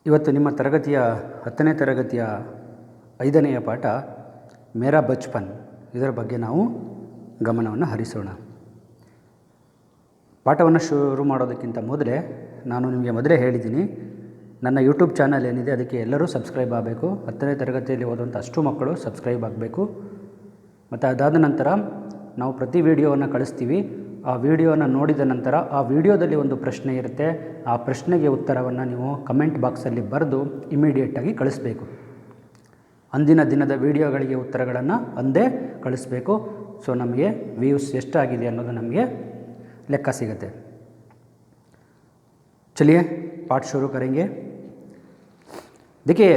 ಇವತ್ತು ನಿಮ್ಮ ತರಗತಿಯ 10ನೇ ತರಗತಿಯ 5ನೆಯ ಪಾಠ ಮೇರಾ ಬಚ್ಪನ್ ಇದರ ಬಗ್ಗೆ ನಾವು ಗಮನವನ್ನು ಹರಿಸೋಣ. ಪಾಠವನ್ನು ಶುರು ಮಾಡೋದಕ್ಕಿಂತ ಮೊದಲೇ ನಾನು ನಿಮಗೆ ಮೊದಲೇ ಹೇಳಿದ್ದೀನಿ, ನನ್ನ ಯೂಟ್ಯೂಬ್ ಚಾನಲ್ ಏನಿದೆ ಅದಕ್ಕೆ ಎಲ್ಲರೂ ಸಬ್ಸ್ಕ್ರೈಬ್ ಆಗಬೇಕು. 10ನೇ ತರಗತಿಯಲ್ಲಿ ಓದುವಂಥ ಅಷ್ಟು ಮಕ್ಕಳು ಸಬ್ಸ್ಕ್ರೈಬ್ ಆಗಬೇಕು. ಮತ್ತು ಅದಾದ ನಂತರ ನಾವು ಪ್ರತಿ ವಿಡಿಯೋವನ್ನು ಕಳಿಸ್ತೀವಿ. ಆ ವಿಡಿಯೋನ ನೋಡಿದ ನಂತರ ಆ ವಿಡಿಯೋದಲ್ಲಿ ಒಂದು ಪ್ರಶ್ನೆ ಇರುತ್ತೆ. ಆ ಪ್ರಶ್ನೆಗೆ ಉತ್ತರವನ್ನು ನೀವು ಕಮೆಂಟ್ ಬಾಕ್ಸಲ್ಲಿ ಬರೆದು ಇಮಿಡಿಯೇಟಾಗಿ ಕಳಿಸ್ಬೇಕು. ಅಂದಿನ ದಿನದ ವಿಡಿಯೋಗಳಿಗೆ ಉತ್ತರಗಳನ್ನು ಅಂದೇ ಕಳಿಸ್ಬೇಕು. ಸೊ ನಮಗೆ ವ್ಯೂಸ್ ಎಷ್ಟಾಗಿದೆ ಅನ್ನೋದು ನಮಗೆ ಲೆಕ್ಕ ಸಿಗುತ್ತೆ. चलिए पाठ शुरू करेंगे. देखिए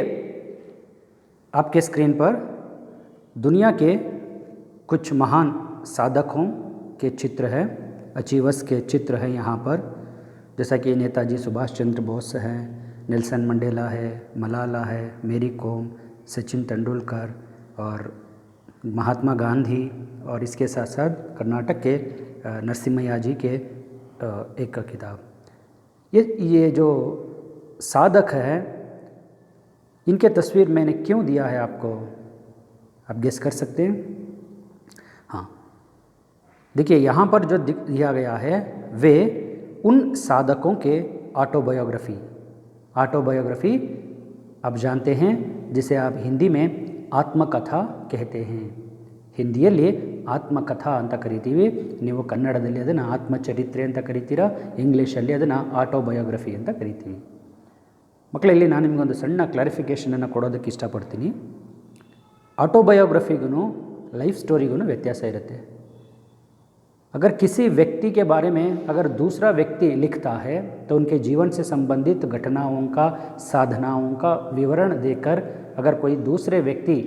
आपके स्क्रीन पर दुनिया के कुछ महान साधकों के चित्र है, अचीवर्स के चित्र है यहाँ पर. जैसा कि नेताजी सुभाष चंद्र बोस हैं, नेल्सन मंडेला है, मलाला है, मेरी कोम, सचिन तेंदुलकर और महात्मा गांधी, और इसके साथ साथ कर्नाटक के नरसिम्हा जी के एक किताब. ये जो साधक है इनके तस्वीर मैंने क्यों दिया है आपको, आप गेस कर सकते हैं? हाँ, देखिए यहाँ पर जो दिया गया है वे उन साधकों के ऑटोबायोग्राफी आप जानते हैं जिसे आप हिंदी में आत्मकथा कहते हैं. ಹಿಂದಿಯಲ್ಲಿ ಆತ್ಮಕಥಾ ಅಂತ ಕರಿತೀವಿ, ನೀವು ಕನ್ನಡದಲ್ಲಿ ಅದನ್ನು ಆತ್ಮಚರಿತ್ರೆ ಅಂತ ಕರಿತೀರಾ, ಇಂಗ್ಲೀಷಲ್ಲಿ ಅದನ್ನು ಆಟೋಬಯೋಗ್ರಫಿ ಅಂತ ಕರಿತೀವಿ. ಮಕ್ಕಳಲ್ಲಿ ನಾನು ನಿಮಗೊಂದು ಸಣ್ಣ ಕ್ಲಾರಿಫಿಕೇಷನನ್ನು ಕೊಡೋದಕ್ಕೆ ಇಷ್ಟಪಡ್ತೀನಿ. ಆಟೋಬಯೋಗ್ರಫಿಗೂ लाइफ स्टोरी व्यत्यास इರುತ್ತೆ. अगर किसी व्यक्ति के बारे में अगर दूसरा व्यक्ति लिखता है तो उनके जीवन से संबंधित घटनाओं का, साधनाओं का विवरण देकर अगर कोई दूसरे व्यक्ति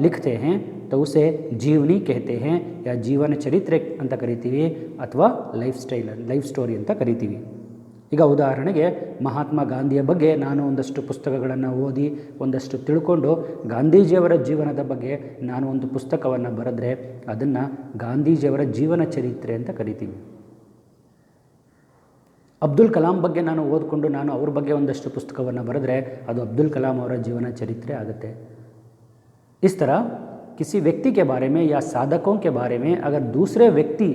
लिखते हैं तो उसे जीवनी कहते हैं या जीवन चरित्रे ಅಂತ ಕರಿತೀವಿ ಅಥವಾ ಲೈಫ್ ಸ್ಟೋರಿ ಅಂತ ಕರಿತೀವಿ. ಈಗ ಉದಾಹರಣೆಗೆ ಮಹಾತ್ಮ ಗಾಂಧಿಯ ಬಗ್ಗೆ ನಾನು ಒಂದಷ್ಟು ಪುಸ್ತಕಗಳನ್ನು ಓದಿ ಒಂದಷ್ಟು ತಿಳ್ಕೊಂಡು ಗಾಂಧೀಜಿಯವರ ಜೀವನದ ಬಗ್ಗೆ ನಾನು ಒಂದು ಪುಸ್ತಕವನ್ನು ಬರೆದ್ರೆ ಅದನ್ನು ಗಾಂಧೀಜಿಯವರ ಜೀವನ ಚರಿತ್ರೆ ಅಂತ ಕರಿತೀವಿ. ಅಬ್ದುಲ್ ಕಲಾಂ ಬಗ್ಗೆ ನಾನು ಓದಿಕೊಂಡು ನಾನು ಅವ್ರ ಬಗ್ಗೆ ಒಂದಷ್ಟು ಪುಸ್ತಕವನ್ನು ಬರೆದ್ರೆ ಅದು ಅಬ್ದುಲ್ ಕಲಾಂ ಅವರ ಜೀವನ ಚರಿತ್ರೆ ಆಗುತ್ತೆ. इस तरह किसी व्यक्ति के बारे में या साधकों के बारे में अगर दूसरे व्यक्ति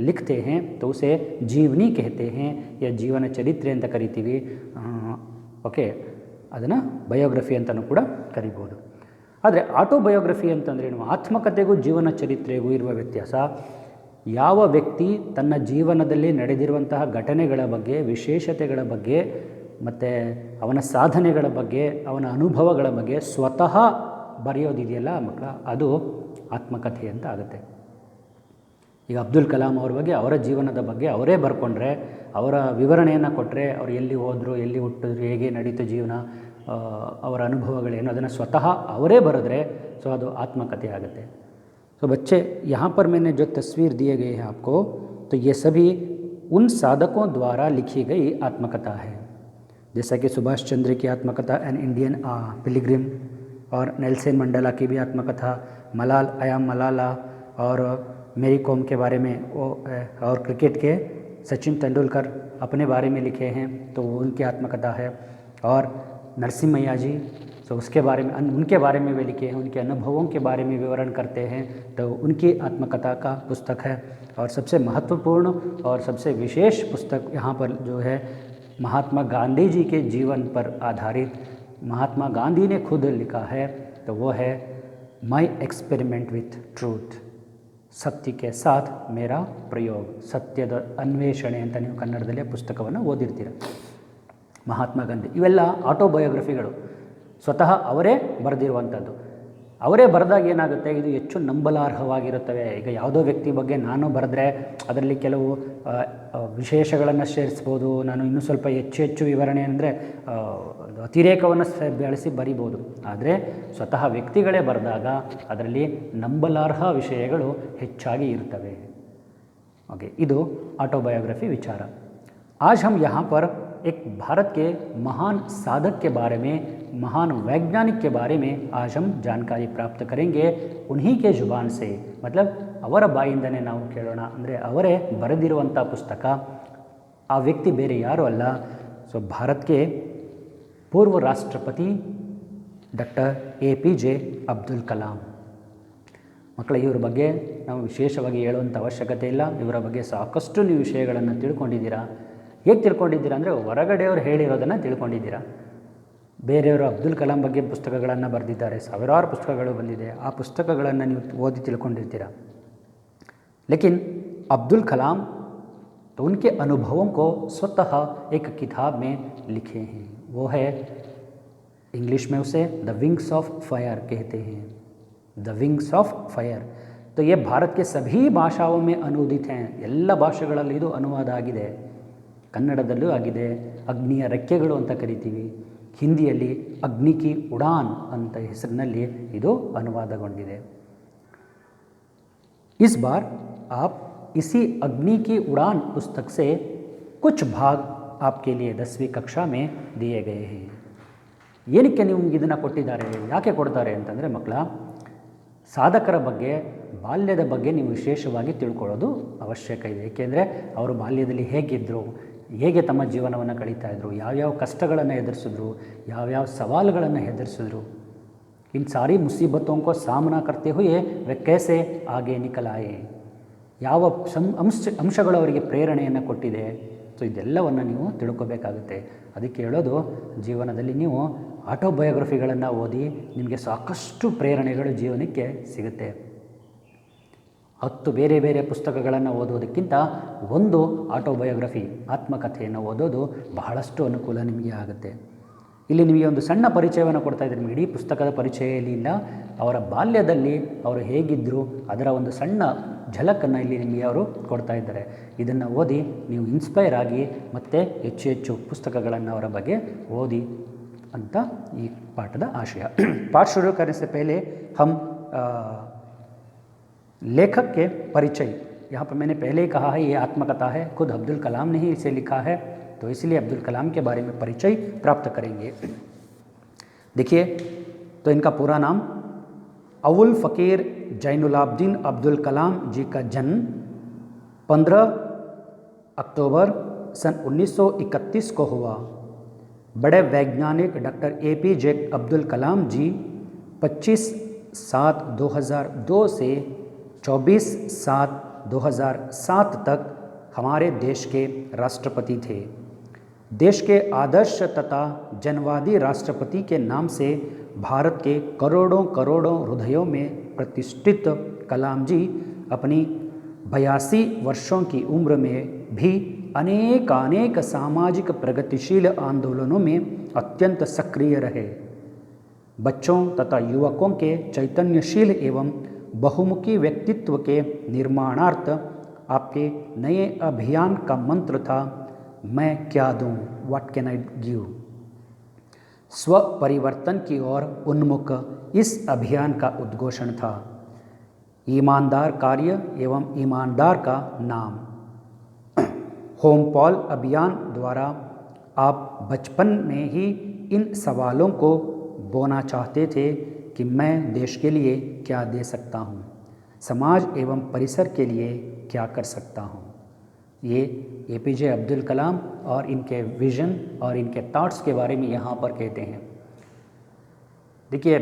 लिखते हैं तो उसे जीवनी कहते हैं या जीवन चरित्रे ಅಂತ ಕರಿತೀವಿ. ಓಕೆ, ಅದನ್ನು ಬಯೋಗ್ರಫಿ ಅಂತಲೂ ಕೂಡ ಕರಿಬೋದು. ಆದರೆ ಆಟೋಬಯೋಗ್ರಫಿ ಅಂತಂದ್ರೇನು, ಆತ್ಮಕಥೆಗೂ ಜೀವನ ಚರಿತ್ರೆಗೂ ಇರುವ ವ್ಯತ್ಯಾಸ, ಯಾವ ವ್ಯಕ್ತಿ ತನ್ನ ಜೀವನದಲ್ಲಿ ನಡೆದಿರುವಂತಹ ಘಟನೆಗಳ ಬಗ್ಗೆ, ವಿಶೇಷತೆಗಳ ಬಗ್ಗೆ ಮತ್ತು ಅವನ ಸಾಧನೆಗಳ ಬಗ್ಗೆ, ಅವನ ಅನುಭವಗಳ ಬಗ್ಗೆ ಸ್ವತಃ ಬರೆಯೋದಿದೆಯಲ್ಲ ಮಕ್ಕಳ, ಅದು ಆತ್ಮಕಥೆ ಅಂತ ಆಗುತ್ತೆ. ಈಗ ಅಬ್ದುಲ್ ಕಲಾಂ ಅವ್ರ ಬಗ್ಗೆ, ಅವರ ಜೀವನದ ಬಗ್ಗೆ ಅವರೇ ಬರ್ಕೊಂಡ್ರೆ, ಅವರ ವಿವರಣೆಯನ್ನು ಕೊಟ್ಟರೆ, ಅವರು ಎಲ್ಲಿ ಹೋದರು, ಎಲ್ಲಿ ಹುಟ್ಟಿದ್ರು, ಹೇಗೆ ನಡೀತು ಜೀವನ, ಅವರ ಅನುಭವಗಳೇನು, ಅದನ್ನು ಸ್ವತಃ ಅವರೇ ಬರೆದ್ರೆ ಸೊ ಅದು ಆತ್ಮಕಥೆ ಆಗುತ್ತೆ. ಸೊ बच्चे यहाँ पर मैंने जो तस्वीर दिए गए हैं आपको, तो ये सभी उन साधकों द्वारा लिखी गई आत्मकथा है. जैसा कि सुभाष चंद्र की आत्मकथा एन इंडियन पिलग्रिम, और नेल्सन मंडेला की भी आत्मकथा, मलाला और मेरी कोम के बारे में वो, और क्रिकेट के सचिन तेंदुलकर अपने बारे में लिखे हैं तो वो उनकी आत्मकथा है. और नरसिम्हा जी, तो उसके बारे में उनके बारे में वे लिखे हैं, उनके अनुभवों के बारे में विवरण करते हैं तो उनकी आत्मकथा का पुस्तक है. और सबसे महत्वपूर्ण और सबसे विशेष पुस्तक यहाँ पर जो है महात्मा गांधी जी के जीवन पर आधारित, महात्मा गांधी ने खुद लिखा है, तो वो है माई एक्सपेरिमेंट विथ ट्रूथ, ಸತ್ಯ ಕೆ ಸಾಥ್ ಮೇರಾ ಪ್ರಯೋಗ, ಸತ್ಯದ ಅನ್ವೇಷಣೆ ಅಂತ ನೀವು ಕನ್ನಡದಲ್ಲಿ ಪುಸ್ತಕವನ್ನು ಓದಿರ್ತೀರ. ಮಹಾತ್ಮ ಗಾಂಧಿ ಇವೆಲ್ಲ ಆಟೋಬಯೋಗ್ರಫಿಗಳು, ಸ್ವತಃ ಅವರೇ ಬರೆದಿರುವಂಥದ್ದು. ಅವರೇ ಬರೆದಾಗ ಏನಾಗುತ್ತೆ, ಇದು ಹೆಚ್ಚು ನಂಬಲಾರ್ಹವಾಗಿರುತ್ತವೆ. ಈಗ ಯಾವುದೋ ವ್ಯಕ್ತಿ ಬಗ್ಗೆ ನಾನು ಬರೆದ್ರೆ ಅದರಲ್ಲಿ ಕೆಲವು ವಿಶೇಷಗಳನ್ನು ಸೇರಿಸ್ಬೋದು, ನಾನು ಇನ್ನೂ ಸ್ವಲ್ಪ ಹೆಚ್ಚು ವಿವರಣೆ ಅಂದರೆ ಅತಿರೇಕವನ್ನು ಬೆಳೆಸಿ ಬರಿಬೋದು. ಆದರೆ ಸ್ವತಃ ವ್ಯಕ್ತಿಗಳೇ ಬರೆದಾಗ ಅದರಲ್ಲಿ ನಂಬಲಾರ್ಹ ವಿಷಯಗಳು ಹೆಚ್ಚಾಗಿ ಇರ್ತವೆ. ಓಕೆ, ಇದು ಆಟೋಬಯೋಗ್ರಫಿ ವಿಚಾರ. आज हम यहाँ पर एक भारत के महान साधक के बारे में, महान वैज्ञानिक के बारे में आज हम जानकारी प्राप्त करेंगे उन्हीं के जुबान से. मतलब ಅವರ ಬಾಯಿಂದನೇ ನಾವು ಕೇಳೋಣ. ಅಂದರೆ ಅವರೇ ಬರೆದಿರುವಂಥ ಪುಸ್ತಕ, ಆ ವ್ಯಕ್ತಿ ಬೇರೆ ಯಾರೂ ಅಲ್ಲ. ಸೊ ಭಾರತ್ ಕೆ पूर्व राष्ट्रपति ಡಾಕ್ಟರ್ APJ ಅಬ್ದುಲ್ ಕಲಾಂ. ಮಕ್ಕಳ ಇವರ ಬಗ್ಗೆ ನಾವು ವಿಶೇಷವಾಗಿ ಹೇಳುವಂಥ ಅವಶ್ಯಕತೆ ಇಲ್ಲ. ಇವರ ಬಗ್ಗೆ ಸಾಕಷ್ಟು ನೀವು ವಿಷಯಗಳನ್ನು ತಿಳ್ಕೊಂಡಿದ್ದೀರಾ. ಹೇಗೆ ತಿಳ್ಕೊಂಡಿದ್ದೀರಾ ಅಂದರೆ ಹೊರಗಡೆಯವರು ಹೇಳಿರೋದನ್ನು ತಿಳ್ಕೊಂಡಿದ್ದೀರಾ. ಬೇರೆಯವರು ಅಬ್ದುಲ್ ಕಲಾಂ ಬಗ್ಗೆ ಪುಸ್ತಕಗಳನ್ನು ಬರೆದಿದ್ದಾರೆ, ಸಾವಿರಾರು ಪುಸ್ತಕಗಳು ಬಂದಿದೆ, ಆ ಪುಸ್ತಕಗಳನ್ನು ನೀವು ಓದಿ ತಿಳ್ಕೊಂಡಿರ್ತೀರ. ಲೇಕಿನ್ अब्दुल कलाम तो उनके अनुभवों को स्वतः एक किताब में लिखे हैं. वो है, इंग्लिश में उसे द विंग्स ऑफ फायर कहते हैं. The wings of fire. तो ये भारत के सभी ಭಾಷಾओं में ಅನುವಾದಿತ हैं. ಎಲ್ಲ ಭಾಷೆಗಳಲ್ಲಿ ಇದು ಅನುವಾದ ಆಗಿದೆ. ಕನ್ನಡದಲ್ಲೂ ಆಗಿದೆ. ಅಗ್ನಿಯ ರೆಕ್ಕೆಗಳು ಅಂತ ಕರಿತೀವಿ. ಹಿಂದಿಯಲ್ಲಿ ಅಗ್ನಿ ಕಿ ಉಡಾನ್ ಅಂತ ಹೆಸರಿನಲ್ಲಿ ಇದು ಅನುವಾದಗೊಂಡಿದೆ. इस बार आप इसी अग्नि की उड़ान पुस्तक से कुछ भाग आपके लिए 10वीं कक्षा में दिए गए हैं. ಏನಕ್ಕೆ ನಿಮ್ಗೆ ಇದನ್ನು ಕೊಟ್ಟಿದ್ದಾರೆ, ಯಾಕೆ ಕೊಡ್ತಾರೆ ಅಂತಂದರೆ ಮಕ್ಕಳ, ಸಾಧಕರ ಬಗ್ಗೆ, ಬಾಲ್ಯದ ಬಗ್ಗೆ ನೀವು ವಿಶೇಷವಾಗಿ ತಿಳ್ಕೊಳ್ಳೋದು ಅವಶ್ಯಕ ಇದೆ. ಏಕೆಂದರೆ ಅವರು ಬಾಲ್ಯದಲ್ಲಿ ಹೇಗಿದ್ದರು, ಹೇಗೆ ತಮ್ಮ ಜೀವನವನ್ನು ಕಳೀತಾ ಇದ್ದರು, ಯಾವ್ಯಾವ ಕಷ್ಟಗಳನ್ನು ಎದುರಿಸಿದ್ರು, ಯಾವ್ಯಾವ ಸವಾಲುಗಳನ್ನು ಎದುರಿಸಿದ್ರು, इन सारी मुसीबतों को सामना करते हुए वे कैसे आगे निकल आए, ಯಾವ ಅಂಶಗಳು ಅವರಿಗೆ ಪ್ರೇರಣೆಯನ್ನು ಕೊಟ್ಟಿದೆ. ಸೊ ಇದೆಲ್ಲವನ್ನು ನೀವು ತಿಳ್ಕೊಬೇಕಾಗುತ್ತೆ. ಅದಕ್ಕೆ ಹೇಳೋದು, ಜೀವನದಲ್ಲಿ ನೀವು ಆಟೋಬಯೋಗ್ರಫಿಗಳನ್ನು ಓದಿ ನಿಮಗೆ ಸಾಕಷ್ಟು ಪ್ರೇರಣೆಗಳು ಜೀವನಕ್ಕೆ ಸಿಗುತ್ತೆ. 10 ಬೇರೆ ಬೇರೆ ಪುಸ್ತಕಗಳನ್ನು ಓದೋದಕ್ಕಿಂತ ಒಂದು ಆಟೋಬಯೋಗ್ರಫಿ, ಆತ್ಮಕಥೆಯನ್ನು ಓದೋದು ಬಹಳಷ್ಟು ಅನುಕೂಲ ನಿಮಗೆ ಆಗುತ್ತೆ. ಇಲ್ಲಿ ನಿಮಗೆ ಒಂದು ಸಣ್ಣ ಪರಿಚಯವನ್ನು ಕೊಡ್ತಾ ಇದ್ದಾರೆ. ನಿಮಗೆ ಇಡೀ ಪುಸ್ತಕದ ಪರಿಚಯ ಇಲ್ಲ, ಅವರ ಬಾಲ್ಯದಲ್ಲಿ ಅವರು ಹೇಗಿದ್ದರು ಅದರ ಒಂದು ಸಣ್ಣ ಝಲಕನ್ನು ಇಲ್ಲಿ ನಿಮಗೆ ಅವರು ಕೊಡ್ತಾ ಇದ್ದಾರೆ. ಇದನ್ನು ಓದಿ ನೀವು ಇನ್ಸ್ಪೈರ್ ಆಗಿ ಮತ್ತೆ ಹೆಚ್ಚು ಹೆಚ್ಚು ಪುಸ್ತಕಗಳನ್ನು ಅವರ ಬಗ್ಗೆ ಓದಿ ಅಂತ ಈ ಪಾಠದ ಆಶಯ. पाठ शुरू करने से पहले हम लेखक के परिचय, यहाँ पर मैंने पहले ही कहा है ये आत्मकथा है, खुद अब्दुल कलाम ने ही इसे लिखा है, तो इसलिए अब्दुल कलाम के बारे में परिचय प्राप्त करेंगे. देखिए, तो इनका पूरा नाम अवुल फ़कीर जैनुलाब्दीन अब्दुल कलाम जी का जन्म 15 अक्टूबर सन 1931 को हुआ. बड़े वैज्ञानिक डॉक्टर APJ अब्दुल कलाम जी 25/7/2002 से 24/7/2007 तक हमारे देश के राष्ट्रपति थे. देश के आदर्श तथा जनवादी राष्ट्रपति के नाम से भारत के करोड़ों करोड़ों हृदयों में प्रतिष्ठित कलाम जी अपनी 82 वर्षों की उम्र में भी अनेक सामाजिक प्रगतिशील आंदोलनों में अत्यंत सक्रिय रहे. बच्चों तथा युवकों के चैतन्यशील एवं बहुमुखी व्यक्तित्व के निर्माणार्थ आपके नए अभियान का मंत्र था, मैं क्या दूं, व्हाट कैन आई गिव. स्व परिवर्तन की ओर उन्मुख इस अभियान का उद्घोषण था. ईमानदार कार्य एवं ईमानदार का नाम. होम पॉल अभियान द्वारा आप बचपन में ही इन सवालों को बोना चाहते थे कि मैं देश के लिए क्या दे सकता हूँ, समाज एवं परिसर के लिए क्या कर सकता हूँ. ये APJ अब्दुल कलाम और इनके विज़न और इनके थॉट्स के बारे में यहाँ पर कहते हैं. देखिए,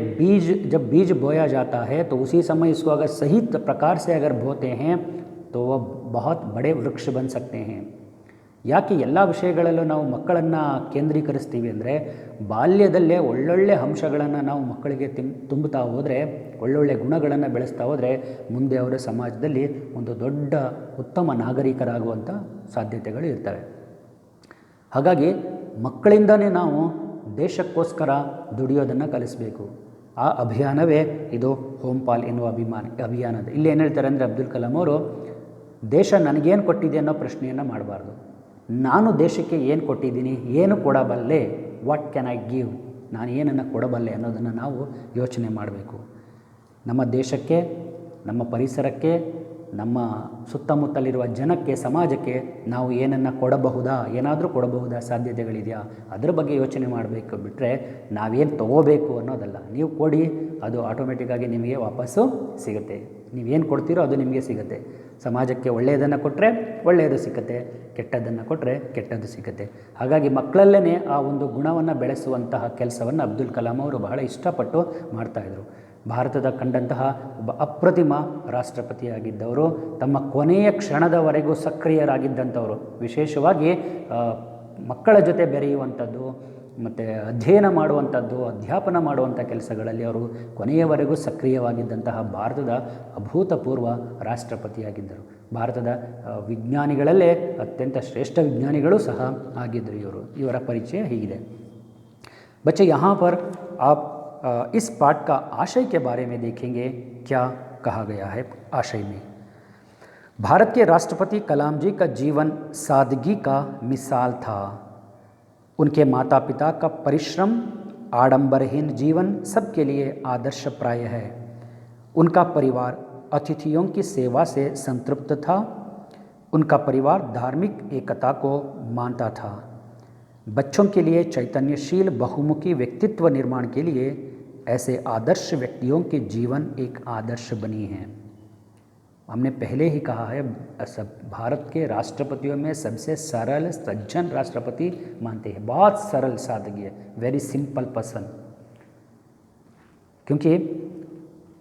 जब बीज बोया जाता है तो उसी समय इसको अगर सही प्रकार से अगर बोते हैं तो वह बहुत बड़े वृक्ष बन सकते हैं. ಯಾಕೆ ಎಲ್ಲ ವಿಷಯಗಳಲ್ಲೂ ನಾವು ಮಕ್ಕಳನ್ನು ಕೇಂದ್ರೀಕರಿಸ್ತೀವಿ ಅಂದರೆ, ಬಾಲ್ಯದಲ್ಲೇ ಒಳ್ಳೊಳ್ಳೆ ಅಂಶಗಳನ್ನು ನಾವು ಮಕ್ಕಳಿಗೆ ತುಂಬುತ್ತಾ ಹೋದರೆ, ಒಳ್ಳೊಳ್ಳೆ ಗುಣಗಳನ್ನು ಬೆಳೆಸ್ತಾ ಹೋದರೆ, ಮುಂದೆ ಅವರ ಸಮಾಜದಲ್ಲಿ ಒಂದು ದೊಡ್ಡ ಉತ್ತಮ ನಾಗರಿಕರಾಗುವಂಥ ಸಾಧ್ಯತೆಗಳು ಇರ್ತವೆ. ಹಾಗಾಗಿ ಮಕ್ಕಳಿಂದನೇ ನಾವು ದೇಶಕ್ಕೋಸ್ಕರ ದುಡಿಯೋದನ್ನು ಕಲಿಸಬೇಕು. ಆ ಅಭಿಯಾನವೇ ಇದು ಹೋಮ್ ಪಾಲ್ ಎನ್ನುವ ಅಭಿಯಾನದ. ಇಲ್ಲಿ ಏನು ಹೇಳ್ತಾರೆ ಅಂದರೆ, ಅಬ್ದುಲ್ ಕಲಾಂ ಅವರು ದೇಶ ನನಗೇನು ಕೊಟ್ಟಿದೆ ಅನ್ನೋ ಪ್ರಶ್ನೆಯನ್ನು ಮಾಡಬಾರ್ದು. ನಾನು ದೇಶಕ್ಕೆ ಏನು ಕೊಟ್ಟಿದ್ದೀನಿ, ಏನು ಕೊಡಬಲ್ಲೆ, ವಾಟ್ ಕ್ಯಾನ್ ಐ ಗಿವ್, ನಾನು ಏನನ್ನು ಕೊಡಬಲ್ಲೆ ಅನ್ನೋದನ್ನು ನಾವು ಯೋಚನೆ ಮಾಡಬೇಕು. ನಮ್ಮ ದೇಶಕ್ಕೆ, ನಮ್ಮ ಪರಿಸರಕ್ಕೆ ನಮ್ಮ ಸುತ್ತಮುತ್ತಲಿರುವ ಜನಕ್ಕೆ, ಸಮಾಜಕ್ಕೆ ನಾವು ಏನನ್ನು ಕೊಡಬಹುದಾ, ಏನಾದರೂ ಕೊಡಬಹುದಾ, ಸಾಧ್ಯತೆಗಳಿದೆಯಾ, ಅದರ ಬಗ್ಗೆ ಯೋಚನೆ ಮಾಡಬೇಕು. ಬಿಟ್ಟರೆ ನಾವೇನು ತೊಗೋಬೇಕು ಅನ್ನೋದಲ್ಲ. ನೀವು ಕೊಡಿ, ಅದು ಆಟೋಮೆಟಿಕ್ಕಾಗಿ ನಿಮಗೆ ವಾಪಸ್ಸು ಸಿಗುತ್ತೆ. ನೀವೇನು ಕೊಡ್ತೀರೋ ಅದು ನಿಮಗೆ ಸಿಗುತ್ತೆ. ಸಮಾಜಕ್ಕೆ ಒಳ್ಳೆಯದನ್ನು ಕೊಟ್ಟರೆ ಒಳ್ಳೆಯದು ಸಿಗುತ್ತೆ, ಕೆಟ್ಟದ್ದನ್ನು ಕೊಟ್ಟರೆ ಕೆಟ್ಟದ್ದು ಸಿಗುತ್ತೆ. ಹಾಗಾಗಿ ಮಕ್ಕಳಲ್ಲೇ ಆ ಒಂದು ಗುಣವನ್ನು ಬೆಳೆಸುವಂತಹ ಕೆಲಸವನ್ನು ಅಬ್ದುಲ್ ಕಲಾಂ ಅವರು ಬಹಳ ಇಷ್ಟಪಟ್ಟು ಮಾಡ್ತಾಯಿದ್ರು. ಭಾರತದ ಕಂಡಂತಹ ಒಬ್ಬ ಅಪ್ರತಿಮ ರಾಷ್ಟ್ರಪತಿಯಾಗಿದ್ದವರು, ತಮ್ಮ ಕೊನೆಯ ಕ್ಷಣದವರೆಗೂ ಸಕ್ರಿಯರಾಗಿದ್ದಂಥವರು. ವಿಶೇಷವಾಗಿ ಮಕ್ಕಳ ಜೊತೆ ಬೆರೆಯುವಂಥದ್ದು ಮತ್ತು ಅಧ್ಯಯನ ಮಾಡುವಂಥದ್ದು, ಅಧ್ಯಾಪನ ಮಾಡುವಂಥ ಕೆಲಸಗಳಲ್ಲಿ ಅವರು ಕೊನೆಯವರೆಗೂ ಸಕ್ರಿಯವಾಗಿದ್ದಂತಹ ಭಾರತದ ಅಭೂತಪೂರ್ವ ರಾಷ್ಟ್ರಪತಿಯಾಗಿದ್ದರು. ಭಾರತದ ವಿಜ್ಞಾನಿಗಳಲ್ಲೇ ಅತ್ಯಂತ ಶ್ರೇಷ್ಠ ವಿಜ್ಞಾನಿಗಳು ಸಹ ಆಗಿದ್ದರು ಇವರ ಪರಿಚಯ ಹೀಗಿದೆ. बच्चे यहाँ पर आप इस पाठ का आशय के बारे में देखेंगे क्या कहा गया है आशय में। भारत के राष्ट्रपति कलाम जी का जीवन सादगी का मिसाल था। उनके माता पिता का परिश्रम, आडंबरहीन जीवन सबके लिए आदर्शप्राय है। उनका परिवार अतिथियों की सेवा से संतृप्त था। उनका परिवार धार्मिक एकता को मानता था। बच्चों के लिए चैतन्यशील बहुमुखी व्यक्तित्व निर्माण के लिए ऐसे आदर्श व्यक्तियों के जीवन एक आदर्श बनी हैं। हमने पहले ही कहा है, सब भारत के राष्ट्रपतियों में सबसे सरल सज्जन राष्ट्रपति मानते हैं। बहुत सरल सादगी है, वेरी सिंपल पर्सन। क्योंकि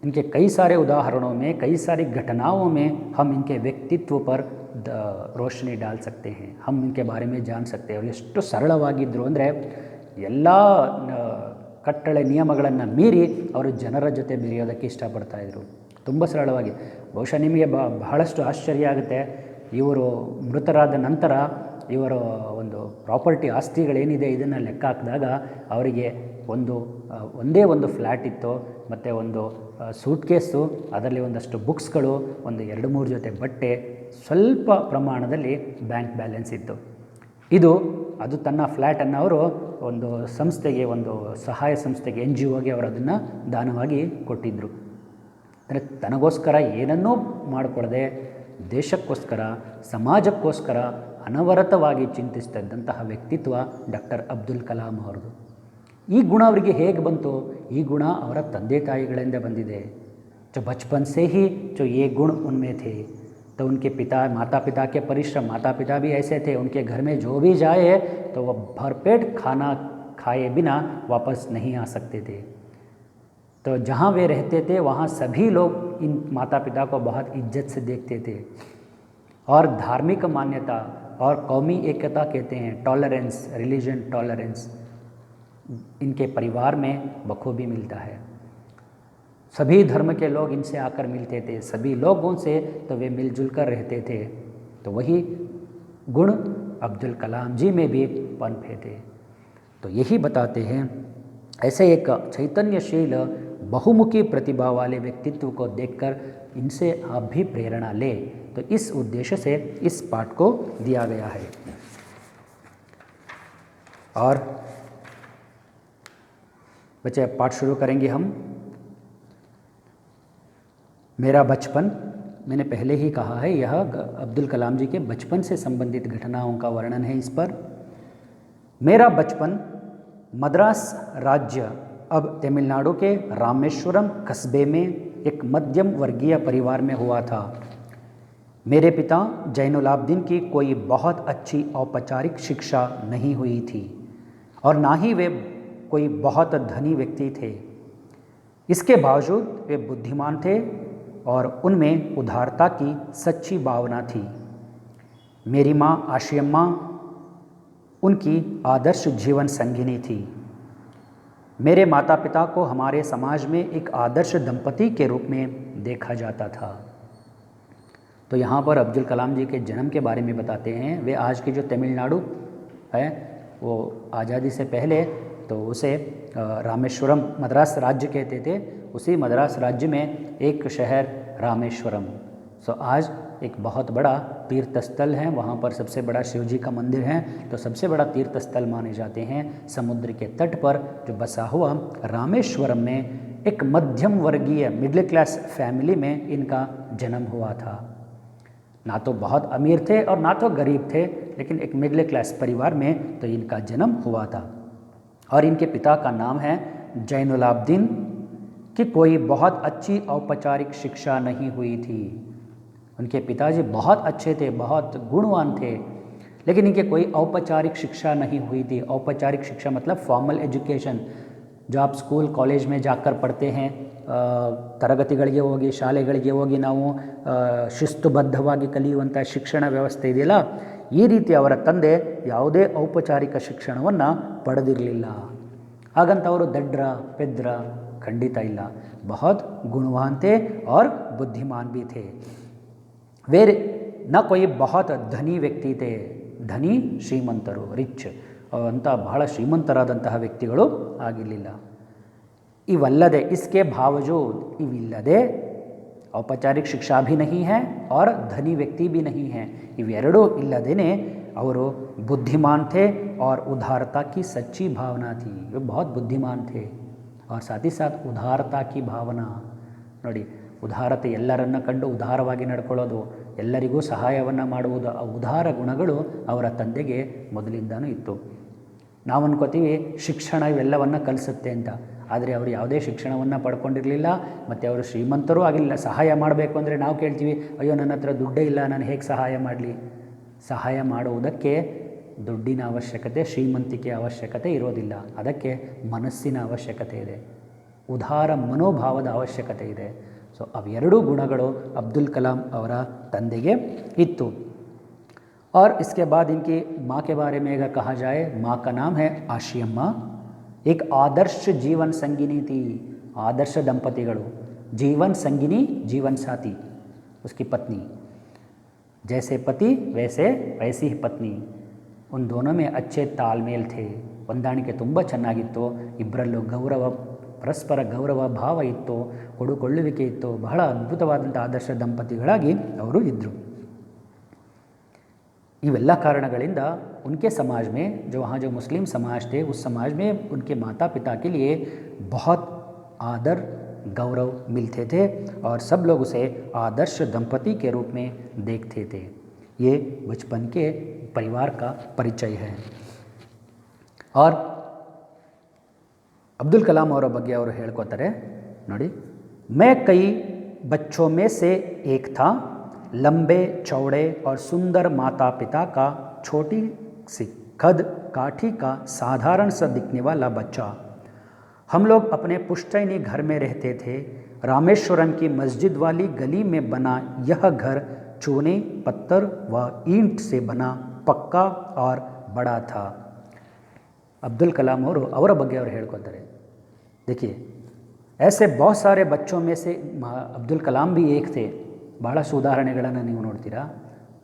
इनके कई सारे उदाहरणों में, कई सारी घटनाओं में हम इनके व्यक्तित्व पर रोशनी डाल सकते हैं, हम इनके बारे में जान सकते हैं. ಎಷ್ಟು ಸರಳವಾಗಿದ್ದರು ಅಂದರೆ ಎಲ್ಲ ಕಟ್ಟಳೆ ನಿಯಮಗಳನ್ನು ಮೀರಿ ಅವರು ಜನರ ಜೊತೆ ಬೆರೆಯೋದಕ್ಕೆ ಇಷ್ಟಪಡ್ತಾಯಿದ್ರು. ತುಂಬ ಸರಳವಾಗಿ. ಬಹುಶಃ ನಿಮಗೆ ಬಹಳಷ್ಟು ಆಶ್ಚರ್ಯ ಆಗುತ್ತೆ, ಇವರು ಮೃತರಾದ ನಂತರ ಇವರ ಒಂದು ಪ್ರಾಪರ್ಟಿ ಆಸ್ತಿಗಳೇನಿದೆ ಇದನ್ನು ಲೆಕ್ಕ ಹಾಕಿದಾಗ ಅವರಿಗೆ ಒಂದೇ ಒಂದು ಫ್ಲ್ಯಾಟ್ ಇತ್ತು, ಮತ್ತು ಒಂದು ಸೂಟ್ಕೇಸು, ಅದರಲ್ಲಿ ಒಂದಷ್ಟು ಬುಕ್ಸ್ಗಳು, ಒಂದು 2-3 ಜೊತೆ ಬಟ್ಟೆ, ಸ್ವಲ್ಪ ಪ್ರಮಾಣದಲ್ಲಿ ಬ್ಯಾಂಕ್ ಬ್ಯಾಲೆನ್ಸ್ ಇತ್ತು. ಅದು ತನ್ನ ಫ್ಲ್ಯಾಟನ್ನು ಅವರು ಒಂದು ಸಂಸ್ಥೆಗೆ, ಒಂದು ಸಹಾಯ ಸಂಸ್ಥೆಗೆ, NGOಗೆ ಅವರು ಅದನ್ನು ದಾನವಾಗಿ ಕೊಟ್ಟಿದ್ದರು. ಅಂದರೆ ತನಗೋಸ್ಕರ ಏನನ್ನೂ ಮಾಡಿಕೊಳ್ಳದೆ ದೇಶಕ್ಕೋಸ್ಕರ, ಸಮಾಜಕ್ಕೋಸ್ಕರ ಅನವರತವಾಗಿ ಚಿಂತಿಸ್ತಾ ಇದ್ದಂತಹ ವ್ಯಕ್ತಿತ್ವ ಡಾಕ್ಟರ್ ಅಬ್ದುಲ್ ಕಲಾಂ ಅವರದು. ಈ ಗುಣ ಅವರಿಗೆ ಹೇಗೆ ಬಂತು? ಈ ಗುಣ ಅವರ ತಂದೆ ತಾಯಿಗಳಿಂದ ಬಂದಿದೆ. जो बचपन से ही जो ये गुण उनमें थे, तो उनके माता पिता के परिश्रम, माता पिता भी ऐसे थे, उनके घर में जो भी जाए तो वह भरपेट खाना खाए बिना वापस नहीं आ सकते थे. तो जहाँ वे रहते थे वहाँ सभी लोग इन माता पिता को बहुत इज्जत से देखते थे. और धार्मिक मान्यता और कौमी एकता कहते हैं, टॉलरेंस, रिलीजन टॉलरेंस, इनके परिवार में बखूबी मिलता है. सभी धर्म के लोग इनसे आकर मिलते थे, सभी लोगों से तो वे मिलजुल कर रहते थे. तो वही गुण अब्दुल कलाम जी में भी पनपे थे. तो यही बताते हैं, ऐसे एक चैतन्यशील बहुमुखी प्रतिभा वाले व्यक्तित्व को देखकर इनसे आप भी प्रेरणा लें. तो इस उद्देश्य से इस पाठ को दिया गया है. और बच्चे पाठ शुरू करेंगे हम. मेरा बचपन, मैंने पहले ही कहा है, यह अब्दुल कलाम जी के बचपन से संबंधित घटनाओं का वर्णन है. इस पर मेरा बचपन मद्रास राज्य, अब तमिलनाडु के रामेश्वरम कस्बे में एक मध्यम वर्गीय परिवार में हुआ था. मेरे पिता जैनुलाब्दीन की कोई बहुत अच्छी औपचारिक शिक्षा नहीं हुई थी और ना ही वे कोई बहुत धनी व्यक्ति थे. इसके बावजूद वे बुद्धिमान थे और उनमें उदारता की सच्ची भावना थी. मेरी माँ आशियम्मा उनकी आदर्श जीवन संगिनी थी. मेरे माता पिता को हमारे समाज में एक आदर्श दंपति के रूप में देखा जाता था. तो यहाँ पर अब्दुल कलाम जी के जन्म के बारे में बताते हैं. वे आज की जो तमिलनाडु है, वो आज़ादी से पहले तो उसे रामेश्वरम मद्रास राज्य कहते थे. उसी मद्रास राज्य में एक शहर रामेश्वरम, सो आज एक बहुत बड़ा तीर्थ स्थल है. वहाँ पर सबसे बड़ा शिव जी का मंदिर है. तो सबसे बड़ा तीर्थ स्थल माने जाते हैं. समुद्र के तट पर जो बसा हुआ रामेश्वरम में एक मध्यम वर्गीय मिडिल क्लास फैमिली में इनका जन्म हुआ था. ना तो बहुत अमीर थे और ना तो गरीब थे, लेकिन एक मिडिल क्लास परिवार में तो इनका जन्म हुआ था। और इनके पिता का नाम है जैनुलाब्दीन, कि कोई बहुत अच्छी औपचारिक शिक्षा नहीं हुई थी। उनके पिताजी बहुत अच्छे थे, बहुत गुणवान थे, लेकिन इनके कोई औपचारिक शिक्षा नहीं हुई थी। औपचारिक शिक्षा मतलब फॉर्मल एजुकेशन, जो आप स्कूल कॉलेज में जाकर पढ़ते हैं, ತರಗತಿಗಳಿಗೆ ಹೋಗಿ ಶಾಲೆಗಳಿಗೆ ಹೋಗಿ ನಾವು ಶಿಸ್ತುಬದ್ಧವಾಗಿ ಕಲಿಯುವಂಥ ಶಿಕ್ಷಣ ವ್ಯವಸ್ಥೆ ಇದೆಯಲ್ಲ, ಈ ರೀತಿ ಅವರ ತಂದೆ ಯಾವುದೇ ಔಪಚಾರಿಕ ಶಿಕ್ಷಣವನ್ನು ಪಡೆದಿರಲಿಲ್ಲ. ಹಾಗಂತ ಅವರು ದಡ್ರ ಪೆದ್ರ ಖಂಡಿತ ಇಲ್ಲ. बहुत गुणवान थे और बुद्धिमान भी थे. वे न कोई बहुत ಧನಿ ವ್ಯಕ್ತಿ थे, ಧನಿ ಶ್ರೀಮಂತರು ರಿಚ್ ಅಂತ ಬಹಳ ಶ್ರೀಮಂತರಾದಂತಹ ವ್ಯಕ್ತಿಗಳು ಆಗಿರಲಿಲ್ಲ. ಇವಲ್ಲದೆ इसके बावजूद ಇವಿಲ್ಲದೆ औपचारिक शिक्षा भी नहीं है और धनी व्यक्ति भी नहीं है, ಇವೆರಡೂ ಇಲ್ಲದೇನೆ ಅವರು बुद्धिमान थे और उदारता की सच्ची भावना थी. वे बहुत बुद्धिमान थे और साथ ही साथ उदारता की भावना. ನೋಡಿ, ಉದಾರತೆ ಎಲ್ಲರನ್ನ ಕಂಡು ಉದಾರವಾಗಿ ನಡ್ಕೊಳ್ಳೋದು, ಎಲ್ಲರಿಗೂ ಸಹಾಯವನ್ನು ಮಾಡುವುದು, ಆ ಉದಾರ ಗುಣಗಳು ಅವರ ತಂದೆಗೆ ಮೊದಲಿಂದನೂ ಇತ್ತು. ನಾವು ಅನ್ಕೋತೀವಿ ಶಿಕ್ಷಣ ಇವೆಲ್ಲವನ್ನು ಕಲಿಸುತ್ತೆ ಅಂತ, ಆದರೆ ಅವರು ಯಾವುದೇ ಶಿಕ್ಷಣವನ್ನು ಪಡ್ಕೊಂಡಿರಲಿಲ್ಲ ಮತ್ತು ಅವರು ಶ್ರೀಮಂತರೂ ಆಗಿರಲಿಲ್ಲ. ಸಹಾಯ ಮಾಡಬೇಕು ಅಂದರೆ ನಾವು ಕೇಳ್ತೀವಿ, ಅಯ್ಯೋ ನನ್ನ ಹತ್ರ ದುಡ್ಡೇ ಇಲ್ಲ, ನಾನು ಹೇಗೆ ಸಹಾಯ ಮಾಡಲಿ? ಸಹಾಯ ಮಾಡುವುದಕ್ಕೆ ದುಡ್ಡಿನ ಅವಶ್ಯಕತೆ, ಶ್ರೀಮಂತಿಕೆಯ ಅವಶ್ಯಕತೆ ಇರೋದಿಲ್ಲ. ಅದಕ್ಕೆ ಮನಸ್ಸಿನ ಅವಶ್ಯಕತೆ ಇದೆ, ಉದಾರ ಮನೋಭಾವದ ಅವಶ್ಯಕತೆ ಇದೆ. ಸೊ ಅವೆರಡೂ ಗುಣಗಳು ಅಬ್ದುಲ್ ಕಲಾಂ ಅವರ ತಂದೆಗೆ ಇತ್ತು. और इसके बाद इनकी माँ के बारे में अगर कहा जाए, माँ का नाम है आशियम्मा. एक आदर्श जीवन संगिनी थी. आदर्श दंपतिಗಳು, जीवन संगिनी जीवन साथी, उसकी पत्नी. जैसे पति वैसी ही पत्नी. उन दोनों में अच्छे तालमेल थे. ಹೊಂದಾಣಿಕೆ ತುಂಬ ಚೆನ್ನಾಗಿತ್ತು. ಇಬ್ಬರಲ್ಲೂ ಪರಸ್ಪರ ಗೌರವ ಭಾವ ಇತ್ತು, ಕೊಡುಕೊಳ್ಳುವಿಕೆ ಇತ್ತು. ಬಹಳ ಅದ್ಭುತವಾದಂಥ ಆದರ್ಶ ದಂಪತಿಗಳಾಗಿ ಅವರು ಇದ್ದರು. ಇವೆಲ್ಲ ಕಾರಣಗಳಿಂದ उनके समाज में जो वहाँ जो मुस्लिम समाज थे, उस समाज में उनके माता पिता के लिए बहुत आदर गौरव मिलते थे और सब लोग उसे आदर्श दंपति के रूप में देखते थे. ये बचपन के परिवार का परिचय है. और ಅಬ್ದುಲ್ ಕಲಾಂ ಅವರ ಬಗ್ಗೆ ಅವರು ಹೇಳ್ಕೊತಾರೆ ನೋಡಿ, मैं कई बच्चों में से एक था, लंबे चौड़े और सुंदर माता पिता का छोटी सी कद काठी का साधारण सा दिखने वाला बच्चा. हम लोग अपने पुश्तैनी घर में रहते थे. रामेश्वरम की मस्जिद वाली गली में बना यह घर चूने पत्थर व ईंट से बना पक्का और बड़ा था. अब्दुल कलाम ಅವರು ಅವರ ಬಗ್ಗೆ ಅವರು ಹೇಳ್ಕೊತಾರೆ. देखिए, ऐसे बहुत सारे बच्चों में से अब्दुल कलाम भी एक थे. ಬಹಳ ಸುಧಾರಣೆಗಳನ್ನು ನೀವು ನೋಡ್ತೀರಾ.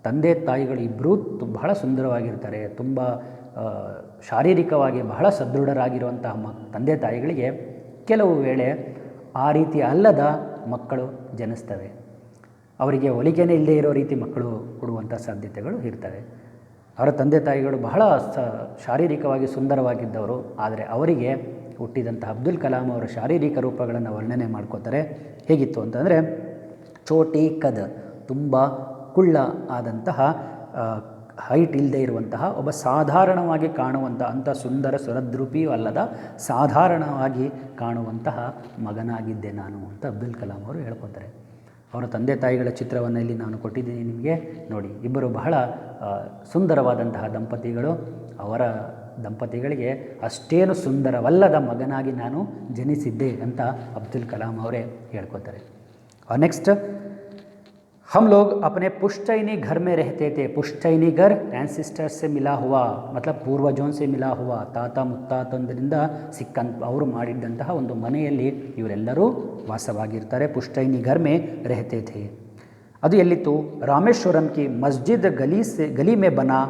ತಂದೆ ತಾಯಿಗಳು ಇಬ್ಬರೂ ಬಹಳ ಸುಂದರವಾಗಿರ್ತಾರೆ. ತುಂಬ ಶಾರೀರಿಕವಾಗಿ ಬಹಳ ಸದೃಢರಾಗಿರುವಂತಹ ತಂದೆ ತಾಯಿಗಳಿಗೆ ಕೆಲವು ವೇಳೆ ಆ ರೀತಿ ಅಲ್ಲದ ಮಕ್ಕಳು ಜನಿಸ್ತವೆ. ಅವರಿಗೆ ಹೋಲಿಕೆನೇ ಇಲ್ಲದೇ ಇರೋ ರೀತಿ ಮಕ್ಕಳು ಕೊಡುವಂಥ ಸಾಧ್ಯತೆಗಳು ಇರ್ತವೆ. ಅವರ ತಂದೆ ತಾಯಿಗಳು ಬಹಳ ಶಾರೀರಿಕವಾಗಿ ಸುಂದರವಾಗಿದ್ದವರು, ಆದರೆ ಅವರಿಗೆ ಹುಟ್ಟಿದಂಥ ಅಬ್ದುಲ್ ಕಲಾಂ ಅವರ ಶಾರೀರಿಕ ರೂಪಗಳನ್ನು ವರ್ಣನೆ ಮಾಡ್ಕೋತಾರೆ. ಹೇಗಿತ್ತು ಅಂತಂದರೆ, ಚೋಟಿ ಕದ, ತುಂಬ ಕುಳ್ಳ ಆದಂತಹ, ಹೈಟ್ ಇಲ್ಲದೆ ಇರುವಂತಹ ಒಬ್ಬ ಸಾಧಾರಣವಾಗಿ ಕಾಣುವಂಥ, ಅಂಥ ಸುಂದರ ಸುರದ್ರೂಪಿಯೂ ಅಲ್ಲದ ಸಾಧಾರಣವಾಗಿ ಕಾಣುವಂತಹ ಮಗನಾಗಿದ್ದೆ ನಾನು ಅಂತ ಅಬ್ದುಲ್ ಕಲಾಂ ಅವರು ಹೇಳ್ಕೊತಾರೆ. ಅವರ ತಂದೆ ತಾಯಿಗಳ ಚಿತ್ರವನ್ನು ಇಲ್ಲಿ ನಾನು ಕೊಟ್ಟಿದ್ದೀನಿ ನಿಮಗೆ ನೋಡಿ. ಇಬ್ಬರು ಬಹಳ ಸುಂದರವಾದಂತಹ ದಂಪತಿಗಳು. ಅವರ ದಂಪತಿಗಳಿಗೆ ಅಷ್ಟೇನು ಸುಂದರವಲ್ಲದ ಮಗನಾಗಿ ನಾನು ಜನಿಸಿದ್ದೆ ಅಂತ ಅಬ್ದುಲ್ ಕಲಾಂ ಅವರೇ ಹೇಳ್ಕೊತಾರೆ. और नेक्स्ट, हम लोग अपने पुश्तैनी घर में रहते थे. पुश्तैनी घर एंसिस्टर्स से मिला हुआ, मतलब पूर्वजों से मिला हुआ, ತಾತ ಮುತ್ತಾತಂದರಿಂದ ಸಿಕ್ಕಂತ ಅವರು ಮಾಡಿದ್ದಂತಹ ಒಂದು ಮನೆಯಲ್ಲಿ ಇವರೆಲ್ಲರೂ ವಾಸವಾಗಿರ್ತಾರೆ. पुश्तैनी घर में रहते थे. ಅದು ಎಲ್ಲಿತ್ತು? ರಾಮೇಶ್ವರಂ की मस्जिद गली में बना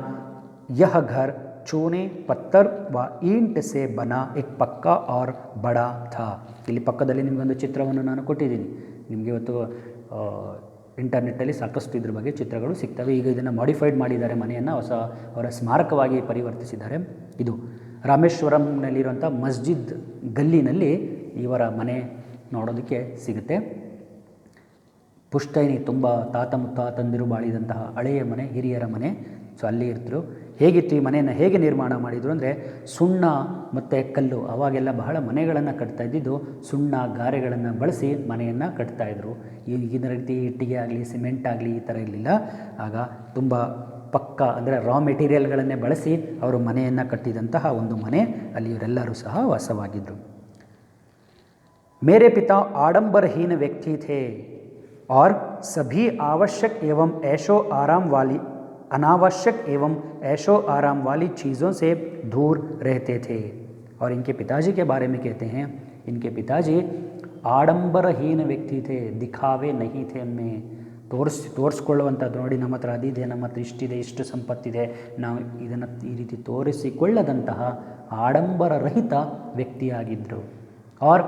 यह घर चूने पत्थर व ईंट से बना एक पक्का और बड़ा था. ಇಲ್ಲಿ ಪಕ್ಕದಲ್ಲಿ ನಿಮಗೊಂದು ಚಿತ್ರವನ್ನು ನಾನು ಕೊಟ್ಟಿದ್ದೀನಿ. ನಿಮಗೆ ಇವತ್ತು ಇಂಟರ್ನೆಟ್ಟಲ್ಲಿ ಸಾಕಷ್ಟು ಇದ್ರ ಬಗ್ಗೆ ಚಿತ್ರಗಳು ಸಿಗ್ತವೆ. ಈಗ ಇದನ್ನು ಮಾಡಿಫೈಡ್ ಮಾಡಿದ್ದಾರೆ, ಮನೆಯನ್ನು ಹೊಸ ಅವರ ಸ್ಮಾರಕವಾಗಿ ಪರಿವರ್ತಿಸಿದ್ದಾರೆ. ಇದು ರಾಮೇಶ್ವರಂನಲ್ಲಿರುವಂಥ ಮಸ್ಜಿದ್ ಗಲ್ಲಿನಲ್ಲಿ ಇವರ ಮನೆ ನೋಡೋದಕ್ಕೆ ಸಿಗುತ್ತೆ. ಪುಷ್ಟೈನಿ ತುಂಬ ತಾತ ಮುತ್ತಾತಂದಿರು ಬಾಳಿದಂತಹ ಹಳೆಯ ಮನೆ, ಹಿರಿಯರ ಮನೆ. ಸೊ ಅಲ್ಲಿ ಇರ್ತರು. ಹೇಗಿತ್ತು ಈ ಮನೆಯನ್ನು ಹೇಗೆ ನಿರ್ಮಾಣ ಮಾಡಿದರು ಅಂದರೆ ಸುಣ್ಣ ಮತ್ತು ಕಲ್ಲು. ಅವಾಗೆಲ್ಲ ಬಹಳ ಮನೆಗಳನ್ನು ಕಟ್ತಾ ಇದ್ದಿದ್ದು ಸುಣ್ಣ ಗಾರೆಗಳನ್ನು ಬಳಸಿ ಮನೆಯನ್ನು ಕಟ್ತಾಯಿದ್ರು. ಈಗಿನ ರೀತಿ ಇಟ್ಟಿಗೆ ಆಗಲಿ ಸಿಮೆಂಟ್ ಆಗಲಿ ಈ ಥರ ಇರಲಿಲ್ಲ. ಆಗ ತುಂಬ ಪಕ್ಕ ಅಂದರೆ ರಾ ಮೆಟೀರಿಯಲ್ಗಳನ್ನೇ ಬಳಸಿ ಅವರು ಮನೆಯನ್ನು ಕಟ್ಟಿದಂತಹ ಒಂದು ಮನೆ. ಅಲ್ಲಿ ಇವರೆಲ್ಲರೂ ಸಹ ವಾಸವಾಗಿದ್ದರು. मेरे पिता आडंबरहीन व्यक्ति थे और सभी आवश्यक एवं ऐशो आराम वाली अनावश्यक एवं ऐशो आराम वाली चीज़ों से दूर रहते थे. और इनके पिताजी के बारे में कहते हैं, इनके पिताजी आडंबरहीन व्यक्ति थे, दिखावे नहीं थे. उनमें ತೋರಿಸ್ಕೊಳ್ಳುವಂಥದ್ದು ನೋಡಿ, ನಮ್ಮ ಹತ್ರ ಅದಿದೆ, ನಮ್ಮ ಹತ್ರ ಇಷ್ಟಿದೆ, ಇಷ್ಟು ಸಂಪತ್ತಿದೆ, ನಾವು ಇದನ್ನು ಈ ರೀತಿ ತೋರಿಸಿಕೊಳ್ಳದಂತಹ ಆಡಂಬರರಹಿತ ವ್ಯಕ್ತಿಯಾಗಿದ್ದರು. और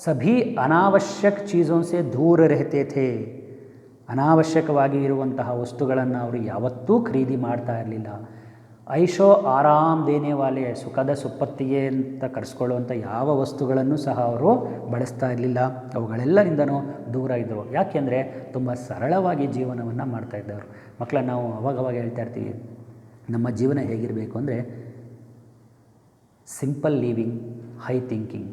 ಸಭಿ ಅನಾವಶ್ಯಕ ಚೀಜೋं से दूर रहते थे. ಅನಾವಶ್ಯಕವಾಗಿ ಇರುವಂತಹ ವಸ್ತುಗಳನ್ನು ಅವರು ಯಾವತ್ತೂ ಖರೀದಿ ಮಾಡ್ತಾ ಇರಲಿಲ್ಲ. ಐಶೋ ಆರಾಮ್ ದೇನೆ ವಾಲೆ, ಸುಖದ ಸುಪ್ಪತ್ತಿಗೆ ಅಂತ ಕರೆಸ್ಕೊಳ್ಳುವಂಥ ಯಾವ ವಸ್ತುಗಳನ್ನು ಸಹ ಅವರು ಬಳಸ್ತಾ ಇರಲಿಲ್ಲ. ಅವುಗಳೆಲ್ಲರಿಂದನೂ ದೂರ ಇದ್ದರು. ಯಾಕೆಂದರೆ ತುಂಬ ಸರಳವಾಗಿ ಜೀವನವನ್ನು ಮಾಡ್ತಾಯಿದ್ದವರು. ಮಕ್ಕಳ, ನಾವು ಅವಾಗವಾಗ ಹೇಳ್ತಾ ಇರ್ತೀವಿ, ನಮ್ಮ ಜೀವನ ಹೇಗಿರಬೇಕು ಅಂದರೆ simple living, high thinking.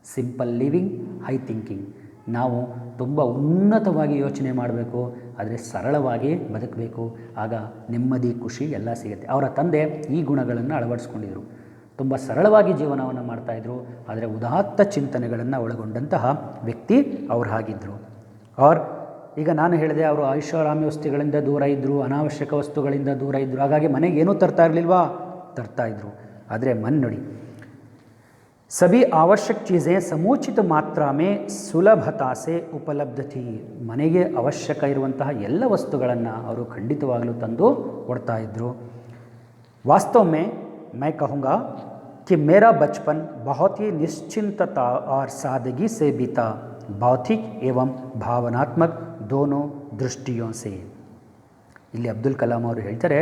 Simple living, high thinking. ನಾವು ತುಂಬ ಉನ್ನತವಾಗಿ ಯೋಚನೆ ಮಾಡಬೇಕು, ಆದರೆ ಸರಳವಾಗಿ ಬದುಕಬೇಕು. ಆಗ ನೆಮ್ಮದಿ, ಖುಷಿ ಎಲ್ಲ ಸಿಗುತ್ತೆ. ಅವರ ತಂದೆ ಈ ಗುಣಗಳನ್ನು ಅಳವಡಿಸ್ಕೊಂಡಿದ್ರು. ತುಂಬ ಸರಳವಾಗಿ ಜೀವನವನ್ನು ಮಾಡ್ತಾಯಿದ್ರು, ಆದರೆ ಉದಾತ್ತ ಚಿಂತನೆಗಳನ್ನು ಒಳಗೊಂಡಂತಹ ವ್ಯಕ್ತಿ ಅವ್ರು ಹಾಗಿದ್ದರು. ಈಗ ನಾನು ಹೇಳಿದೆ, ಅವರು ಐಷಾರಾಮಿ ವಸ್ತುಗಳಿಂದ ದೂರ ಇದ್ದರು, ಅನಾವಶ್ಯಕ ವಸ್ತುಗಳಿಂದ ದೂರ ಇದ್ದರು. ಹಾಗಾಗಿ ಮನೆಗೆ ಏನೂ ತರ್ತಾ ಇರಲಿಲ್ವಾ? ತರ್ತಾಯಿದ್ರು. ಆದರೆ ಮನ್ ನೋಡಿ, सभी आवश्यक चीज़ें ಸಮುಚಿತ ಮಾತ್ರಾ ಮೇ ಸುಲಭತಾ ಸೆ ಉಪಲಬ್ಧ ಥಿ. ಮನೆಗೆ ಅವಶ್ಯಕ ಇರುವಂತಹ ಎಲ್ಲ ವಸ್ತುಗಳನ್ನು ಅವರು ಖಂಡಿತವಾಗಲೂ ತಂದು ಕೊಡ್ತಾ ಇದ್ದರು. वास्तव में मैं कहूँगा कि मेरा बचपन बहुत ही निश्चिंतता और सादगी से बीता, भौतिक एवं भावनात्मक दोनों दृष्टियों से. ಇಲ್ಲಿ ಅಬ್ದುಲ್ ಕಲಾಂ ಅವರು ಹೇಳ್ತಾರೆ,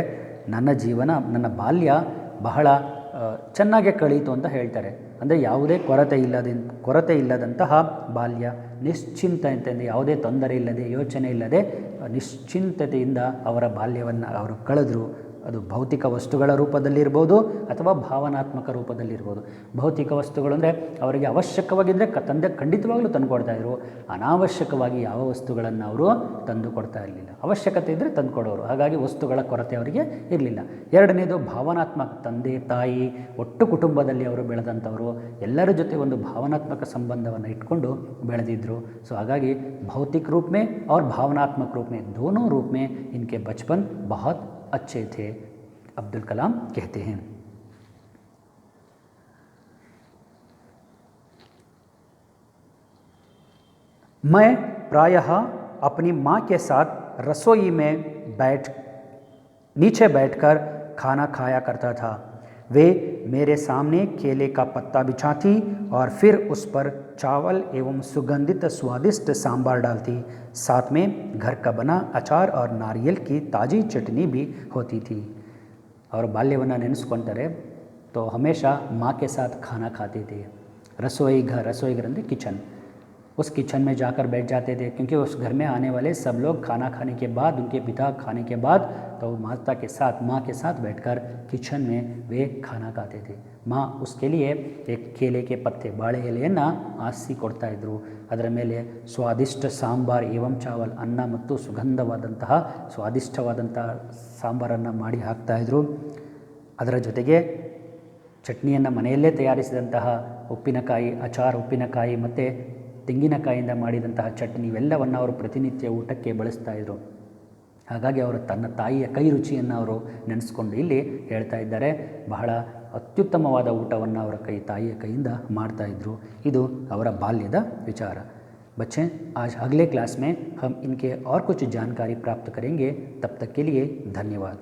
ನನ್ನ ಜೀವನ, ನನ್ನ ಬಾಲ್ಯ ಬಹಳ ಚೆನ್ನಾಗೆ ಕಳೀತು ಅಂತ ಹೇಳ್ತಾರೆ. ಅಂದರೆ ಯಾವುದೇ ಕೊರತೆ ಇಲ್ಲದಂತಹ ಬಾಲ್ಯ, ನಿಶ್ಚಿಂತೆಯಿಂದ, ಯಾವುದೇ ತೊಂದರೆ ಇಲ್ಲದೆ, ಯೋಚನೆ ಇಲ್ಲದೆ ನಿಶ್ಚಿಂತತೆಯಿಂದ ಅವರ ಬಾಲ್ಯವನ್ನು ಅವರು ಕಳೆದರು. ಅದು ಭೌತಿಕ ವಸ್ತುಗಳ ರೂಪದಲ್ಲಿರ್ಬೋದು ಅಥವಾ ಭಾವನಾತ್ಮಕ ರೂಪದಲ್ಲಿರ್ಬೋದು. ಭೌತಿಕ ವಸ್ತುಗಳು ಅಂದರೆ ಅವರಿಗೆ ಅವಶ್ಯಕವಾಗಿದ್ದರೆ ಖಂಡಿತವಾಗಲೂ ತಂದು ಕೊಡ್ತಾಯಿದ್ರು. ಅನಾವಶ್ಯಕವಾಗಿ ಯಾವ ವಸ್ತುಗಳನ್ನು ಅವರು ತಂದು ಕೊಡ್ತಾ ಇರಲಿಲ್ಲ. ಅವಶ್ಯಕತೆ ಇದ್ದರೆ ತಂದು ಕೊಡೋರು. ಹಾಗಾಗಿ ವಸ್ತುಗಳ ಕೊರತೆ ಅವರಿಗೆ ಇರಲಿಲ್ಲ. ಎರಡನೇದು ಭಾವನಾತ್ಮಕ. ತಂದೆ ತಾಯಿ ಒಟ್ಟು ಕುಟುಂಬದಲ್ಲಿ ಅವರು ಬೆಳೆದಂಥವರು, ಎಲ್ಲರ ಜೊತೆ ಒಂದು ಭಾವನಾತ್ಮಕ ಸಂಬಂಧವನ್ನು ಇಟ್ಕೊಂಡು ಬೆಳೆದಿದ್ದರು. ಸೊ ಹಾಗಾಗಿ ಭೌತಿಕ ರೂಪ में और भावनात्मक रूप में, दोनों रूप में इनके बचपन बहुत अच्छे थे, अब्दुल कलाम कहते हैं. मैं प्रायः अपनी माँ के साथ रसोई में नीचे बैठकर खाना खाया करता था. वे मेरे सामने केले का पत्ता बिछाती और फिर उस पर चावल एवं सुगंधित स्वादिष्ट सांभर डालती. साथ में घर का बना अचार और नारियल की ताज़ी चटनी भी होती थी. और बाल्यವನ್ನು ನೆನೆಸ್ಕೊಳ್ತಾರೆ. तो हमेशा माँ के साथ खाना खाते थे. रसोई घर ಅಂದರೆ किचन, उस किचन में जाकर बैठ जाते थे, क्योंकि उस घर में आने वाले सब लोग खाना खाने के बाद, उनके पिता खाने के बाद, तो माँ के साथ बैठकर किचन में वे खाना खाते थे. माँ उसके लिए एक केले के पत्ते, ಬಾಳೆ ಎಲೆಯನ್ನು ಆರಿಸಿ ಕೊಡ್ತಾ ಇದ್ದರು. ಅದರ ಮೇಲೆ ಸ್ವಾದಿಷ್ಟ ಸಾಂಬಾರ್ ಏವಂ ಚಾವಲ್, ಅನ್ನ ಮತ್ತು ಸುಗಂಧವಾದಂತಹ ಸ್ವಾದಿಷ್ಟವಾದಂತಹ ಸಾಂಬಾರನ್ನು ಮಾಡಿ ಹಾಕ್ತಾಯಿದ್ರು. ಅದರ ಜೊತೆಗೆ ಚಟ್ನಿಯನ್ನು ಮನೆಯಲ್ಲೇ ತಯಾರಿಸಿದಂತಹ ಉಪ್ಪಿನಕಾಯಿ, ಉಪ್ಪಿನಕಾಯಿ ಮತ್ತು ತೆಂಗಿನಕಾಯಿಯಿಂದ ಮಾಡಿದಂತಹ ಚಟ್ನಿ, ಇವೆಲ್ಲವನ್ನು ಅವರು ಪ್ರತಿನಿತ್ಯ ಊಟಕ್ಕೆ ಬಳಸ್ತಾಯಿದ್ರು. ಹಾಗಾಗಿ ಅವರು ತನ್ನ ತಾಯಿಯ ಕೈ ರುಚಿಯನ್ನು ಅವರು ನೆನೆಸ್ಕೊಂಡು ಇಲ್ಲಿ ಹೇಳ್ತಾ ಇದ್ದಾರೆ. ಬಹಳ ಅತ್ಯುತ್ತಮವಾದ ಊಟವನ್ನು ಅವರ ತಾಯಿಯ ಕೈಯಿಂದ ಮಾಡ್ತಾಯಿದ್ರು. ಇದು ಅವರ ಬಾಲ್ಯದ ವಿಚಾರ. बच्चे, आज अगले क्लास में हम इनके और कुछ जानकारी प्राप्त करेंगे. तब तक के लिए धन्यवाद.